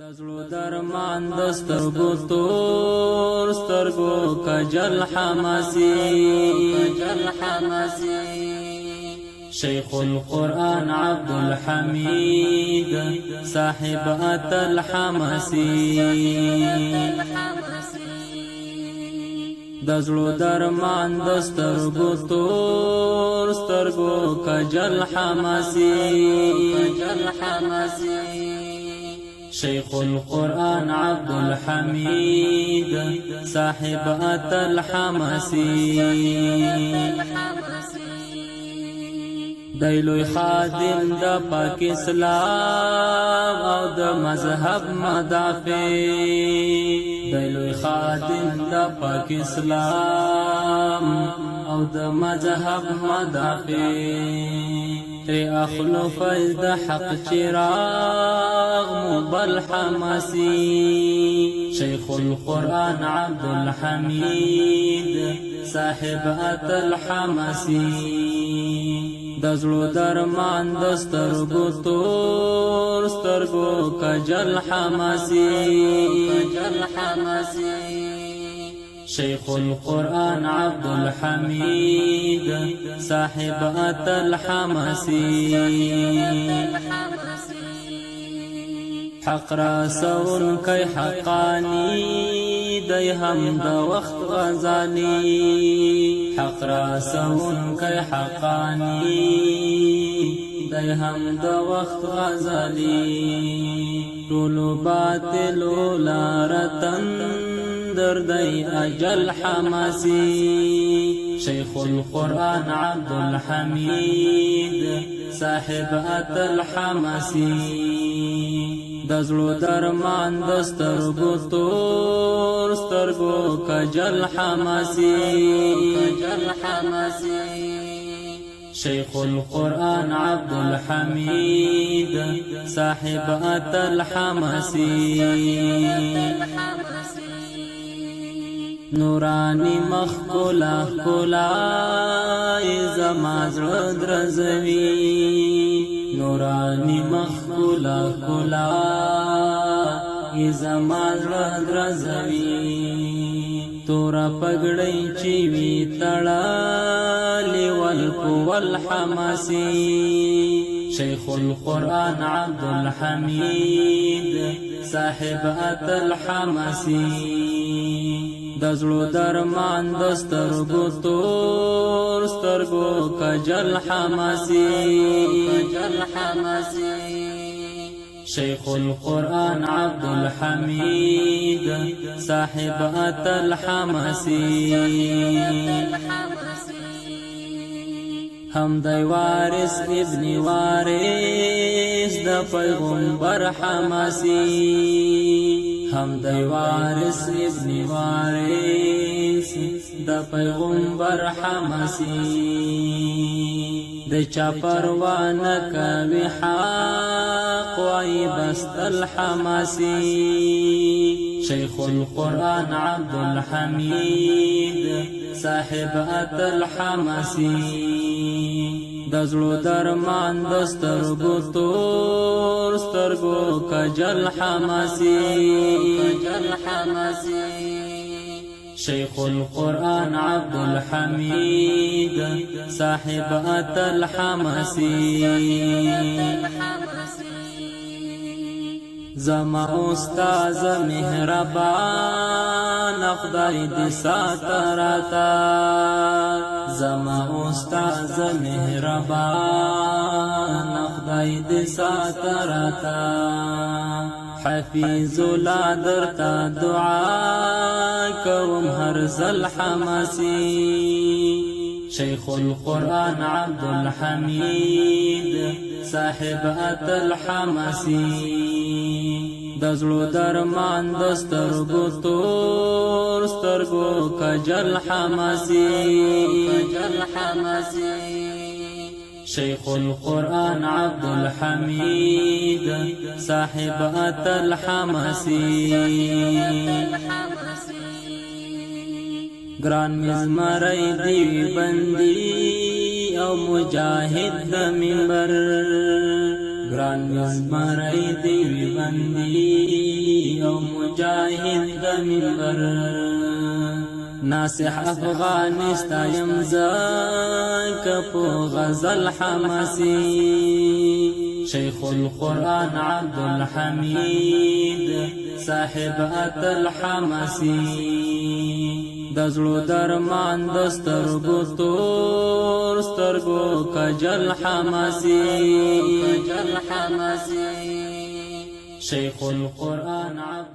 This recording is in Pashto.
د زړه درمان د سترګو تور سترګو کجل حماسي شیخ القرآن عبد الحمید صاحب ات الحماسي د زړه درمان د سترګو تور سترګو کجل حماسي شیخ القرآن عبد الحمید صاحب ات الحماسي دیلوی خادم د پاک اسلام او د مذهب مدافع دیلوی خادم د پاک اسلام او د مذهب مدافع تری اخلو فیض د حق چراغ مبل حماسي شیخ القرآن عبد الحمید صاحب ات الحماسي د زړه درمان د سترګو تور سترګو کجل حماسي شیخ القرآن عبد الحمید صاحب ات الحماسي حق راسون کئی حقانی دی هم د وقت غزالی حق راسون کئی حقانی دی هم د وقت غزالی طولو باطلو لارتن در دی اجل حماسي شیخ القرآن عبد الحمید صاحب ات الحماسي د زړه درمان د سترګو تور سترګو کجل حماسي شیخ القرآن عبد الحمید صاحب ات الحماسي نورانی مخ کولا کولا زما زړه درزوي نورانی مخ کولا کولا زما زړه درزوي تورا پګړی چې وی تړلې ول حماسي شیخ القرآن عبد الحمید صاحب ات الحماسي د زړه درمان د سترګو تور سترګو کجل حماسي شیخ القرآن عبد الحمید صاحب ات الحماسي هم دی وارث ابن وارث د پیغمبر حماسي هم دی وارث ابن وارث د پیغمبر حماسي د چا پروا نه کوي حق وای بست الحماسي شیخ القرآن عبد الحمید صاحب ات الحماسي د زړه درمان د سترګو تور سترګو کجل حماسي شیخ القرآن عبد الحمید صاحب ات الحماسي زما استاد مهربان خدای دې ساتراتا زما استاد مهربان خدای دې ساتراتا حفیظ الله درتا دعا کوم هر زل حماسي شیخ القرآن عبد الحمید صاحب ات الحماسي د زړه درمان د سترګو تور سترګو کجل حماسي شیخ القرآن عبد الحمید صاحب ات الحماسي گران مزمرای دی بندی او مجاهد د منبر ګران مزمرای دی بندي او مجاهد د منبر ناصح افغانستان زک په غزل حماسي شیخ القرآن عبدالحمید صاحب الحماسي دزلو درمان دسترگو تور سترگو کجل حماسي شیخ القرآن عبد